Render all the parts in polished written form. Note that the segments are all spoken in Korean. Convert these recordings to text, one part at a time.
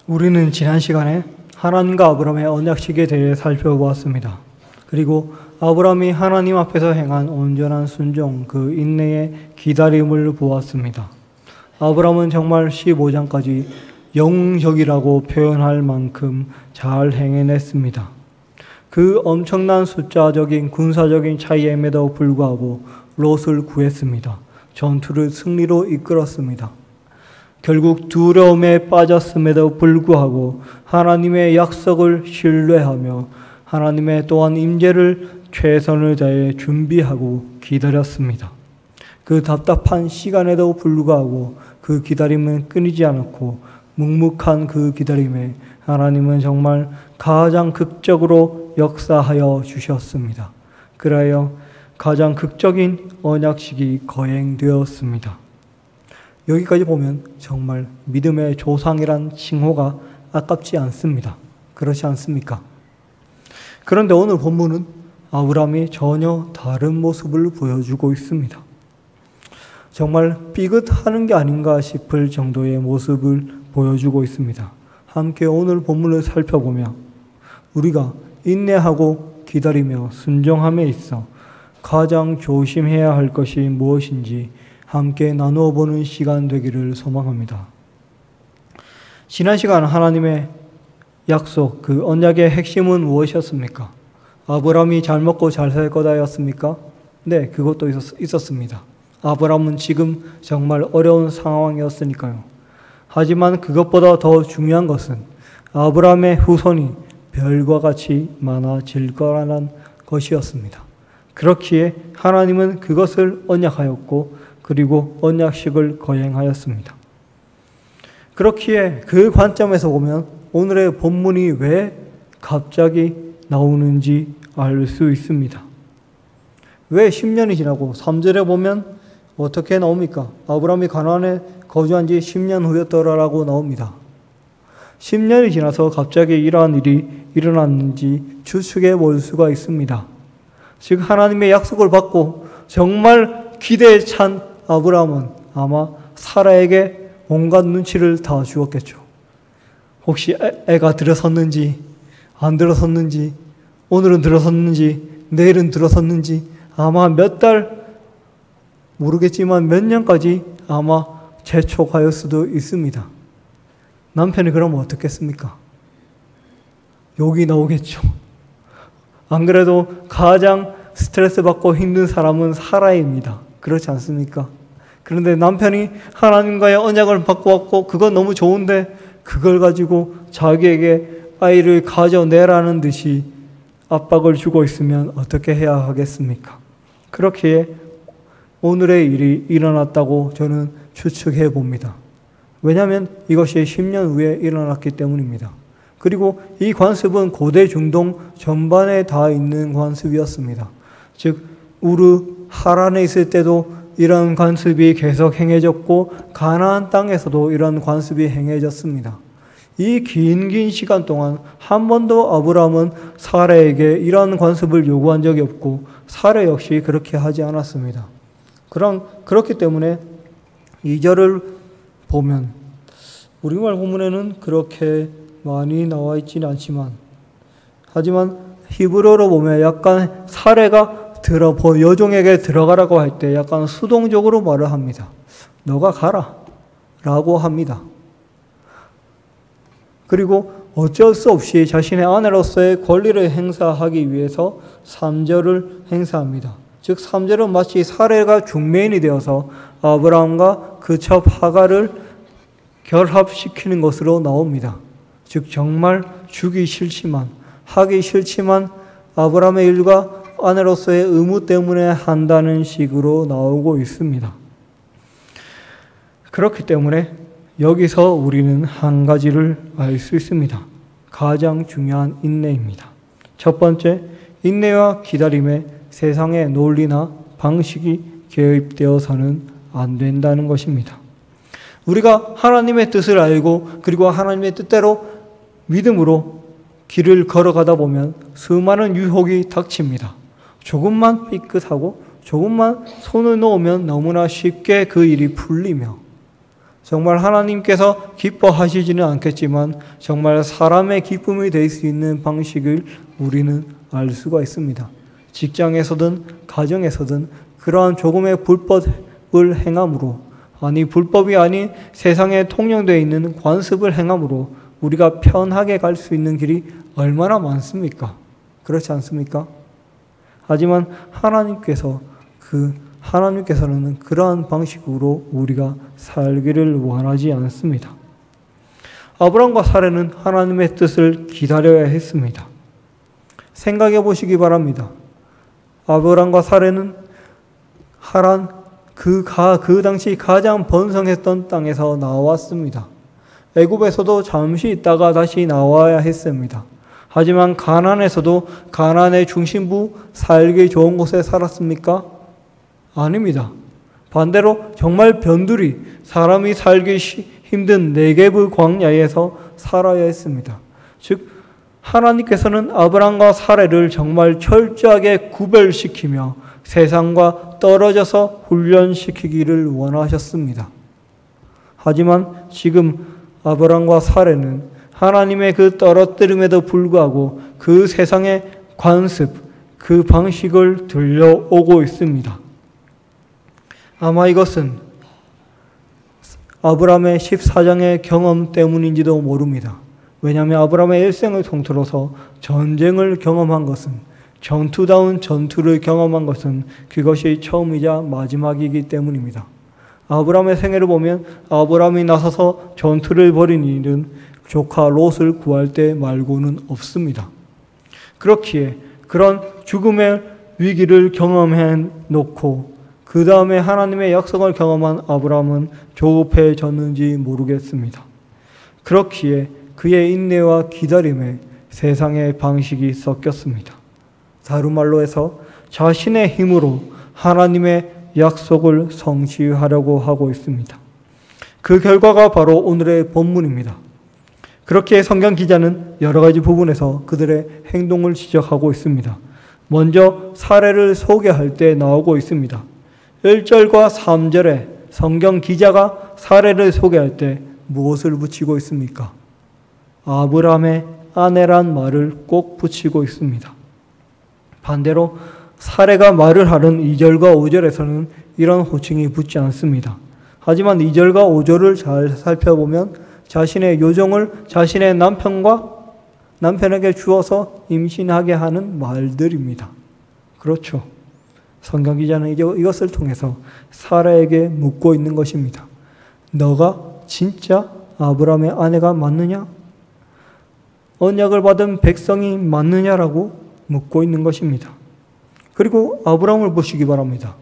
우리는 지난 시간에 하나님과 아브라함의 언약식에 대해 살펴보았습니다. 그리고 아브라함이 하나님 앞에서 행한 온전한 순종, 그 인내의 기다림을 보았습니다. 아브라함은 정말 15장까지 영웅적이라고 표현할 만큼 잘 행해냈습니다. 그 엄청난 숫자적인 군사적인 차이임에도 불구하고 롯을 구했습니다. 전투를 승리로 이끌었습니다. 결국 두려움에 빠졌음에도 불구하고 하나님의 약속을 신뢰하며 하나님의 또한 임재를 최선을 다해 준비하고 기다렸습니다. 그 답답한 시간에도 불구하고 그 기다림은 끊이지 않았고 묵묵한 그 기다림에 하나님은 정말 가장 극적으로 역사하여 주셨습니다. 그래야 가장 극적인 언약식이 거행되었습니다. 여기까지 보면 정말 믿음의 조상이란 칭호가 아깝지 않습니다. 그렇지 않습니까? 그런데 오늘 본문은 아브라함이 전혀 다른 모습을 보여주고 있습니다. 정말 삐긋하는 게 아닌가 싶을 정도의 모습을 보여주고 있습니다. 함께 오늘 본문을 살펴보며 우리가 인내하고 기다리며 순종함에 있어 가장 조심해야 할 것이 무엇인지 함께 나누어 보는 시간 되기를 소망합니다. 지난 시간 하나님의 약속, 그 언약의 핵심은 무엇이었습니까? 아브라함이 잘 먹고 잘 살 거다였습니까? 네, 그것도 있었습니다. 아브라함은 지금 정말 어려운 상황이었으니까요. 하지만 그것보다 더 중요한 것은 아브라함의 후손이 별과 같이 많아질 거라는 것이었습니다. 그렇기에 하나님은 그것을 언약하였고 그리고 언약식을 거행하였습니다. 그렇기에 그 관점에서 보면 오늘의 본문이 왜 갑자기 나오는지 알 수 있습니다. 왜 10년이 지나고 3절에 보면 어떻게 나옵니까? 아브라함이 가나안에 거주한 지 10년 후였더라라고 나옵니다. 10년이 지나서 갑자기 이러한 일이 일어났는지 추측해 볼 수가 있습니다. 즉 하나님의 약속을 받고 정말 기대에 찬 아브라함은 아마 사라에게 온갖 눈치를 다 주었겠죠. 혹시 애가 들어섰는지 안 들어섰는지 오늘은 들어섰는지 내일은 들어섰는지 아마 몇 달 모르겠지만 몇 년까지 아마 재촉할 수도 있습니다. 남편이 그러면 어떻겠습니까? 욕이 나오겠죠. 안 그래도 가장 스트레스 받고 힘든 사람은 사라입니다. 그렇지 않습니까? 그런데 남편이 하나님과의 언약을 받고 왔고 그건 너무 좋은데 그걸 가지고 자기에게 아이를 가져내라는 듯이 압박을 주고 있으면 어떻게 해야 하겠습니까? 그렇기에 오늘의 일이 일어났다고 저는 추측해 봅니다. 왜냐하면 이것이 10년 후에 일어났기 때문입니다. 그리고 이 관습은 고대 중동 전반에 다 있는 관습이었습니다. 즉 우르 하란에 있을 때도 이런 관습이 계속 행해졌고 가나안 땅에서도 이런 관습이 행해졌습니다. 이 긴 시간 동안 한 번도 아브라함은 사라에게 이런 관습을 요구한 적이 없고 사라 역시 그렇게 하지 않았습니다. 그렇기 때문에 2절을 보면 우리말 본문에는 그렇게 많이 나와 있지는 않지만 하지만 히브리어로 보면 약간 사례가 여종에게 들어가라고 할 때 약간 수동적으로 말을 합니다. 너가 가라 라고 합니다. 그리고 어쩔 수 없이 자신의 아내로서의 권리를 행사하기 위해서 3절을 행사합니다. 즉 3절은 마치 사례가 중매인이 되어서 아브라함과 그 첩 하가를 결합시키는 것으로 나옵니다. 즉 정말 주기 싫지만 하기 싫지만 아브라함의 일과 아내로서의 의무 때문에 한다는 식으로 나오고 있습니다. 그렇기 때문에 여기서 우리는 한 가지를 알 수 있습니다. 가장 중요한 인내입니다. 첫 번째, 인내와 기다림에 세상의 논리나 방식이 개입되어서는 안 된다는 것입니다. 우리가 하나님의 뜻을 알고 그리고 하나님의 뜻대로 믿음으로 길을 걸어가다 보면 수많은 유혹이 닥칩니다. 조금만 삐끗하고 조금만 손을 놓으면 너무나 쉽게 그 일이 풀리며 정말 하나님께서 기뻐하시지는 않겠지만 정말 사람의 기쁨이 될 수 있는 방식을 우리는 알 수가 있습니다. 직장에서든 가정에서든 그러한 조금의 불법을 행함으로, 아니 불법이 아닌 세상에 통용되어 있는 관습을 행함으로 우리가 편하게 갈 수 있는 길이 얼마나 많습니까? 그렇지 않습니까? 하지만 하나님께서는 그러한 방식으로 우리가 살기를 원하지 않습니다. 아브라함과 사라는 하나님의 뜻을 기다려야 했습니다. 생각해 보시기 바랍니다. 아브라함과 사라는 하란 그 당시 가장 번성했던 땅에서 나왔습니다. 애굽에서도 잠시 있다가 다시 나와야 했습니다. 하지만 가나안에서도 가나안의 중심부 살기 좋은 곳에 살았습니까? 아닙니다. 반대로 정말 변두리, 사람이 살기 힘든 네게브 광야에서 살아야 했습니다. 즉 하나님께서는 아브라함과 사라를 정말 철저하게 구별시키며 세상과 떨어져서 훈련시키기를 원하셨습니다. 하지만 지금 아브라함과 사라는 하나님의 그 떨어뜨림에도 불구하고 그 세상의 관습, 그 방식을 들려오고 있습니다. 아마 이것은 아브라함의 14장의 경험 때문인지도 모릅니다. 왜냐하면 아브라함의 일생을 통틀어서 전쟁을 경험한 것은, 전투다운 전투를 경험한 것은 그것이 처음이자 마지막이기 때문입니다. 아브라함의 생애를 보면 아브라함이 나서서 전투를 벌인 일은 조카 롯을 구할 때 말고는 없습니다. 그렇기에 그런 죽음의 위기를 경험해 놓고 그 다음에 하나님의 약속을 경험한 아브라함은 조급해졌는지 모르겠습니다. 그렇기에 그의 인내와 기다림에 세상의 방식이 섞였습니다. 다른 말로 해서 자신의 힘으로 하나님의 약속을 성취하려고 하고 있습니다. 그 결과가 바로 오늘의 본문입니다. 그렇게 성경 기자는 여러 가지 부분에서 그들의 행동을 지적하고 있습니다. 먼저 사례를 소개할 때 나오고 있습니다. 1절과 3절에 성경 기자가 사례를 소개할 때 무엇을 붙이고 있습니까? 아브라함의 아내란 말을 꼭 붙이고 있습니다. 반대로 사례가 말을 하는 2절과 5절에서는 이런 호칭이 붙지 않습니다. 하지만 2절과 5절을 잘 살펴보면 자신의 요정을 자신의 남편에게 주어서 임신하게 하는 말들입니다. 그렇죠. 성경 기자는 이것을 통해서 사라에게 묻고 있는 것입니다. 너가 진짜 아브라함의 아내가 맞느냐? 언약을 받은 백성이 맞느냐라고 묻고 있는 것입니다. 그리고 아브라함을 보시기 바랍니다.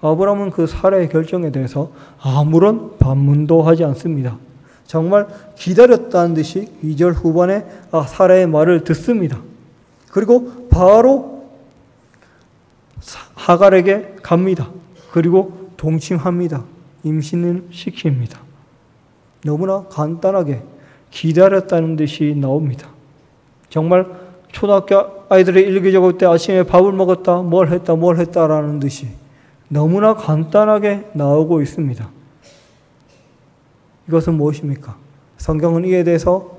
아브라함은 그 사라의 결정에 대해서 아무런 반문도 하지 않습니다. 정말 기다렸다는 듯이 2절 후반에 사라의 말을 듣습니다. 그리고 바로 하갈에게 갑니다. 그리고 동침합니다. 임신을 시킵니다. 너무나 간단하게 기다렸다는 듯이 나옵니다. 정말 초등학교 아이들이 일기 적을 때 아침에 밥을 먹었다, 뭘 했다라는 듯이 너무나 간단하게 나오고 있습니다. 이것은 무엇입니까? 성경은 이에 대해서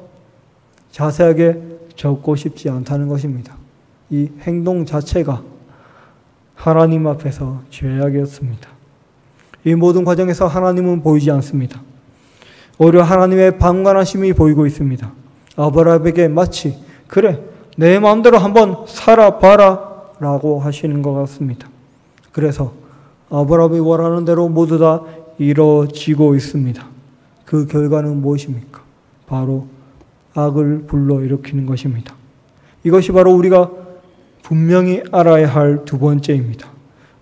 자세하게 적고 싶지 않다는 것입니다. 이 행동 자체가 하나님 앞에서 죄악이었습니다. 이 모든 과정에서 하나님은 보이지 않습니다. 오히려 하나님의 방관하심이 보이고 있습니다. 아브라함에게 마치 그래 내 마음대로 한번 살아봐라 라고 하시는 것 같습니다. 그래서 아브라함이 원하는 대로 모두 다 이루어지고 있습니다. 그 결과는 무엇입니까? 바로 악을 불러일으키는 것입니다. 이것이 바로 우리가 분명히 알아야 할 두 번째입니다.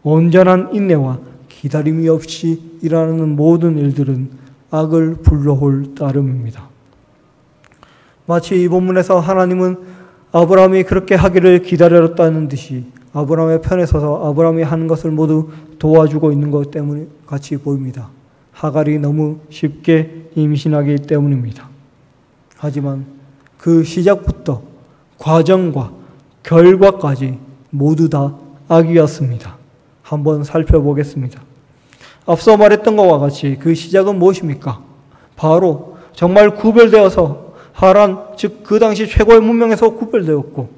온전한 인내와 기다림이 없이 일어나는 모든 일들은 악을 불러올 따름입니다. 마치 이 본문에서 하나님은 아브라함이 그렇게 하기를 기다렸다는 듯이 아브라함의 편에 서서 아브라함이 하는 것을 모두 도와주고 있는 것 때문에 같이 보입니다. 하갈이 너무 쉽게 임신하기 때문입니다. 하지만 그 시작부터 과정과 결과까지 모두 다 악이었습니다. 한번 살펴보겠습니다. 앞서 말했던 것과 같이 그 시작은 무엇입니까? 바로 정말 구별되어서 하란, 즉 그 당시 최고의 문명에서 구별되었고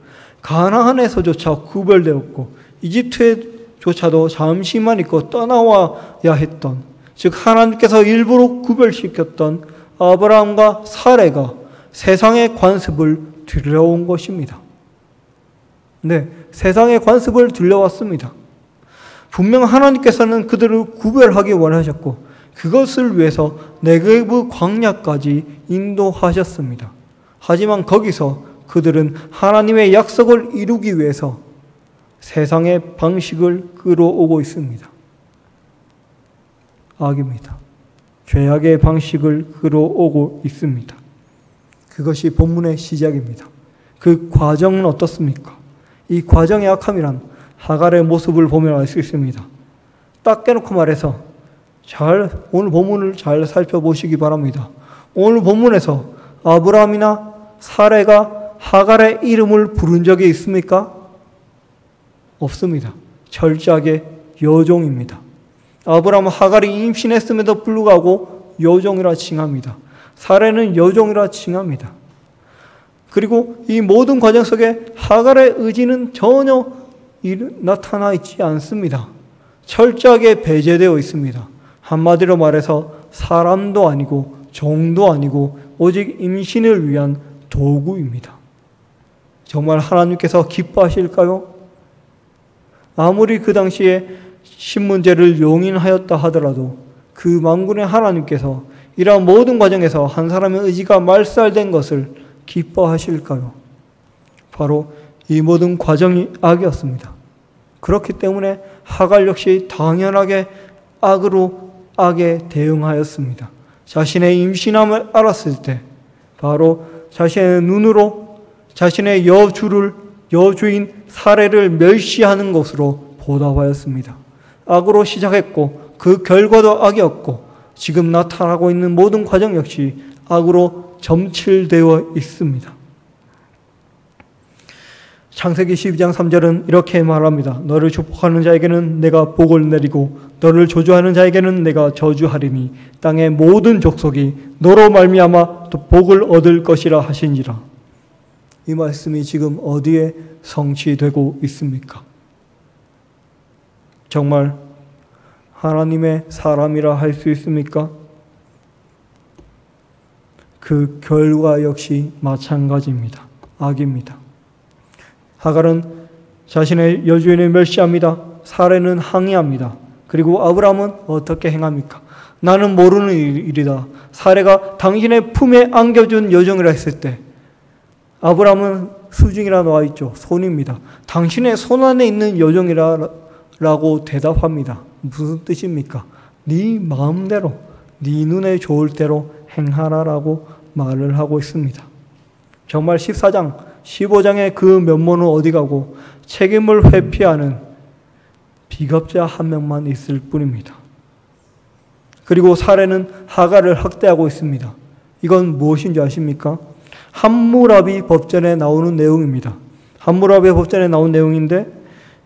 가나안에서조차 구별되었고 이집트에조차도 잠시만 있고 떠나와야 했던, 즉 하나님께서 일부러 구별시켰던 아브라함과 사레가 세상의 관습을 들여온 것입니다. 네, 세상의 관습을 들여왔습니다. 분명 하나님께서는 그들을 구별하기 원하셨고 그것을 위해서 네게브 광야까지 인도하셨습니다. 하지만 거기서 그들은 하나님의 약속을 이루기 위해서 세상의 방식을 끌어오고 있습니다. 악입니다. 죄악의 방식을 끌어오고 있습니다. 그것이 본문의 시작입니다. 그 과정은 어떻습니까? 이 과정의 악함이란 하갈의 모습을 보면 알 수 있습니다. 딱 깨놓고 말해서 오늘 본문을 잘 살펴보시기 바랍니다. 오늘 본문에서 아브라함이나 사레가 하갈의 이름을 부른 적이 있습니까? 없습니다. 철저하게 여종입니다. 아브라함은 하갈이 임신했음에도 불구하고 여종이라 칭합니다. 사레는 여종이라 칭합니다. 그리고 이 모든 과정 속에 하갈의 의지는 전혀 나타나 있지 않습니다. 철저하게 배제되어 있습니다. 한마디로 말해서 사람도 아니고 종도 아니고 오직 임신을 위한 도구입니다. 정말 하나님께서 기뻐하실까요? 아무리 그 당시에 신문제를 용인하였다 하더라도 그 만군의 하나님께서 이러한 모든 과정에서 한 사람의 의지가 말살된 것을 기뻐하실까요? 바로 이 모든 과정이 악이었습니다. 그렇기 때문에 하갈 역시 당연하게 악에 대응하였습니다. 자신의 임신함을 알았을 때 바로 자신의 눈으로 자신의 여주인 사레를 멸시하는 것으로 보답하였습니다. 악으로 시작했고 그 결과도 악이었고 지금 나타나고 있는 모든 과정 역시 악으로 점칠되어 있습니다. 창세기 12장 3절은 이렇게 말합니다. 너를 축복하는 자에게는 내가 복을 내리고 너를 저주하는 자에게는 내가 저주하리니 땅의 모든 족속이 너로 말미암아 또 복을 얻을 것이라 하시니라. 이 말씀이 지금 어디에 성취되고 있습니까? 정말 하나님의 사람이라 할 수 있습니까? 그 결과 역시 마찬가지입니다. 악입니다. 하갈은 자신의 여주인을 멸시합니다. 사레는 항의합니다. 그리고 아브라함은 어떻게 행합니까? 나는 모르는 일이다. 사레가 당신의 품에 안겨준 여종이라 했을 때 아브라함은 수중이라 나와 있죠. 손입니다. 당신의 손 안에 있는 여종이라고 대답합니다. 무슨 뜻입니까? 네 마음대로, 네 눈에 좋을 대로 행하라라고 말을 하고 있습니다. 정말 14장, 15장의 그 면모는 어디 가고 책임을 회피하는 비겁자 한 명만 있을 뿐입니다. 그리고 사레는 하갈을 학대하고 있습니다. 이건 무엇인지 아십니까? 함무라비 법전에 나오는 내용입니다. 함무라비 법전에 나온 내용인데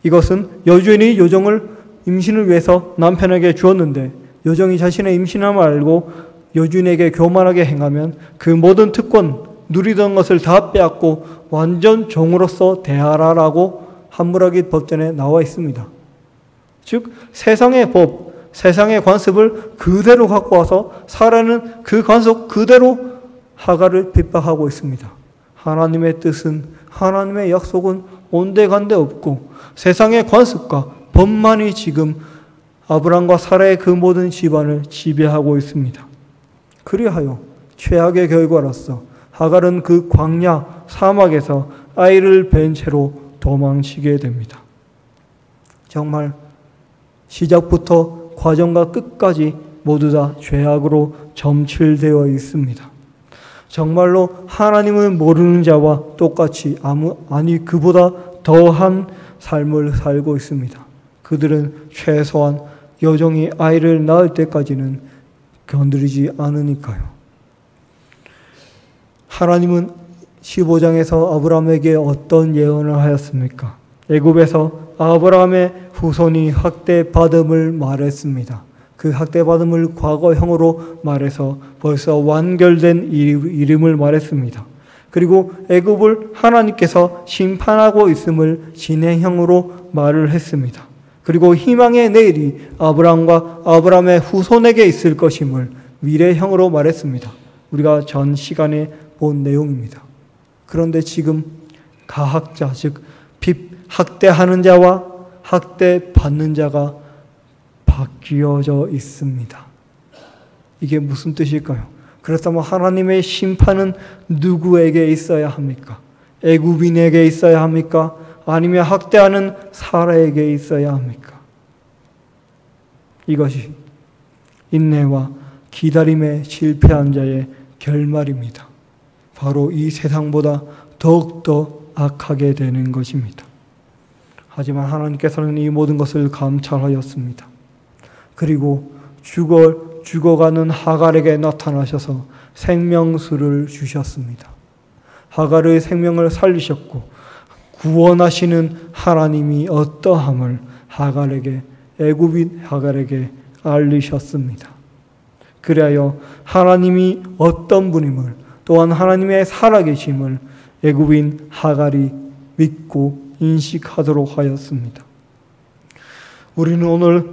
이것은 여주인이 여종을 임신을 위해서 남편에게 주었는데 여종이 자신의 임신함을 알고 여주인에게 교만하게 행하면 그 모든 특권, 누리던 것을 다 빼앗고 완전 종으로서 대하라라고 함무라비 법전에 나와 있습니다. 즉 세상의 법, 세상의 관습을 그대로 갖고 와서 사라는 그 관습 그대로 하갈을 핍박하고 있습니다. 하나님의 뜻은, 하나님의 약속은 온데간데 없고 세상의 관습과 법만이 지금 아브람과 사라의 그 모든 집안을 지배하고 있습니다. 그리하여 최악의 결과로서 하갈은 그 광야 사막에서 아이를 뵌 채로 도망치게 됩니다. 정말 시작부터 과정과 끝까지 모두 다 죄악으로 점칠되어 있습니다. 정말로 하나님을 모르는 자와 똑같이 그보다 더한 삶을 살고 있습니다. 그들은 최소한 여종이 아이를 낳을 때까지는 건드리지 않으니까요. 하나님은 15장에서 아브라함에게 어떤 예언을 하였습니까? 애굽에서 아브라함의 후손이 학대받음을 말했습니다. 그 학대받음을 과거형으로 말해서 벌써 완결된 이름을 말했습니다. 그리고 애굽을 하나님께서 심판하고 있음을 진행형으로 말을 했습니다. 그리고 희망의 내일이 아브라함과 아브라함의 후손에게 있을 것임을 미래형으로 말했습니다. 우리가 전 시간에 본 내용입니다. 그런데 지금 가학자, 즉 학대하는 자와 학대받는 자가 바뀌어져 있습니다. 이게 무슨 뜻일까요? 그렇다면 하나님의 심판은 누구에게 있어야 합니까? 애굽인에게 있어야 합니까? 아니면 학대하는 사라에게 있어야 합니까? 이것이 인내와 기다림에 실패한 자의 결말입니다. 바로 이 세상보다 더욱더 악하게 되는 것입니다. 하지만 하나님께서는 이 모든 것을 감찰하였습니다. 그리고 죽어가는 하갈에게 나타나셔서 생명수를 주셨습니다. 하갈의 생명을 살리셨고 구원하시는 하나님이 어떠함을 애굽인 하갈에게 알리셨습니다. 그리하여 하나님이 어떤 분임을, 또한 하나님의 살아계심을 애굽인 하갈이 믿고 인식하도록 하였습니다. 우리는 오늘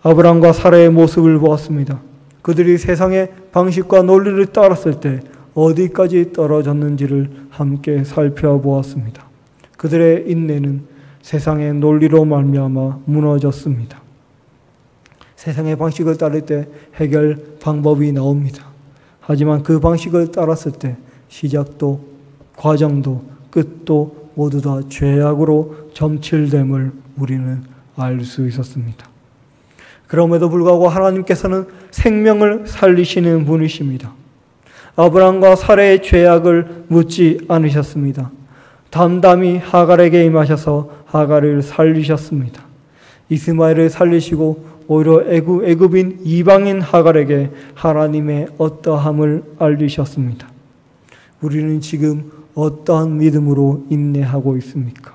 아브라함과 사라의 모습을 보았습니다. 그들이 세상의 방식과 논리를 따랐을 때 어디까지 떨어졌는지를 함께 살펴보았습니다. 그들의 인내는 세상의 논리로 말미암아 무너졌습니다. 세상의 방식을 따를 때 해결 방법이 나옵니다. 하지만 그 방식을 따랐을 때 시작도 과정도 끝도 모두 다 죄악으로 점칠됨을 우리는 알 수 있었습니다. 그럼에도 불구하고 하나님께서는 생명을 살리시는 분이십니다. 아브라함과 사라의 죄악을 묻지 않으셨습니다. 담담히 하갈에게 임하셔서 하갈을 살리셨습니다. 이스마엘을 살리시고 오히려 애굽인 이방인 하갈에게 하나님의 어떠함을 알리셨습니다. 우리는 지금 어떠한 믿음으로 인내하고 있습니까?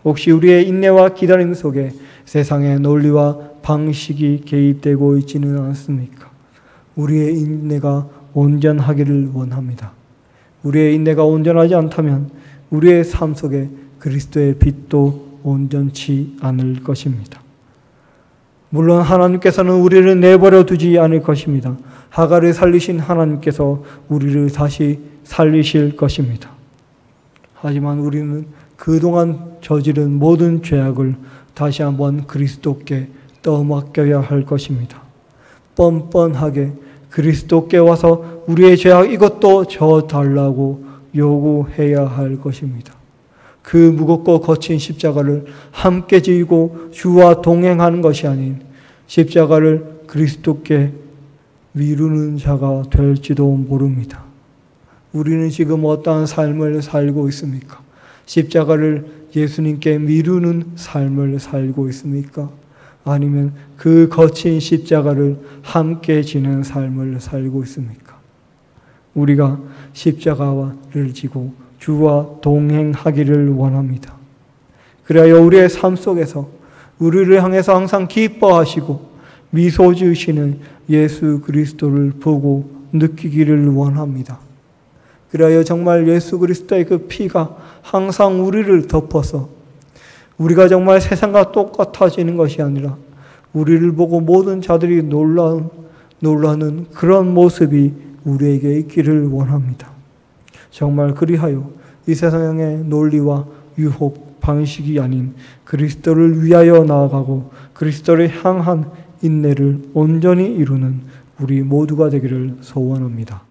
혹시 우리의 인내와 기다림 속에 세상의 논리와 방식이 개입되고 있지는 않습니까? 우리의 인내가 온전하기를 원합니다. 우리의 인내가 온전하지 않다면 우리의 삶 속에 그리스도의 빛도 온전치 않을 것입니다. 물론 하나님께서는 우리를 내버려 두지 않을 것입니다. 하갈을 살리신 하나님께서 우리를 다시 살리실 것입니다. 하지만 우리는 그동안 저지른 모든 죄악을 다시 한번 그리스도께 떠맡겨야 할 것입니다. 뻔뻔하게 그리스도께 와서 우리의 죄악 이것도 져달라고 요구해야 할 것입니다. 그 무겁고 거친 십자가를 함께 지고 주와 동행하는 것이 아닌 십자가를 그리스도께 미루는 자가 될지도 모릅니다. 우리는 지금 어떠한 삶을 살고 있습니까? 십자가를 예수님께 미루는 삶을 살고 있습니까? 아니면 그 거친 십자가를 함께 지는 삶을 살고 있습니까? 우리가 십자가를 지고 주와 동행하기를 원합니다. 그래야 우리의 삶 속에서 우리를 향해서 항상 기뻐하시고 미소 지으시는 예수 그리스도를 보고 느끼기를 원합니다. 그래야 정말 예수 그리스도의 그 피가 항상 우리를 덮어서 우리가 정말 세상과 똑같아지는 것이 아니라 우리를 보고 모든 자들이 놀라는 그런 모습이 우리에게 있기를 원합니다. 정말 그리하여 이 세상의 논리와 유혹, 방식이 아닌 그리스도를 위하여 나아가고 그리스도를 향한 인내를 온전히 이루는 우리 모두가 되기를 소원합니다.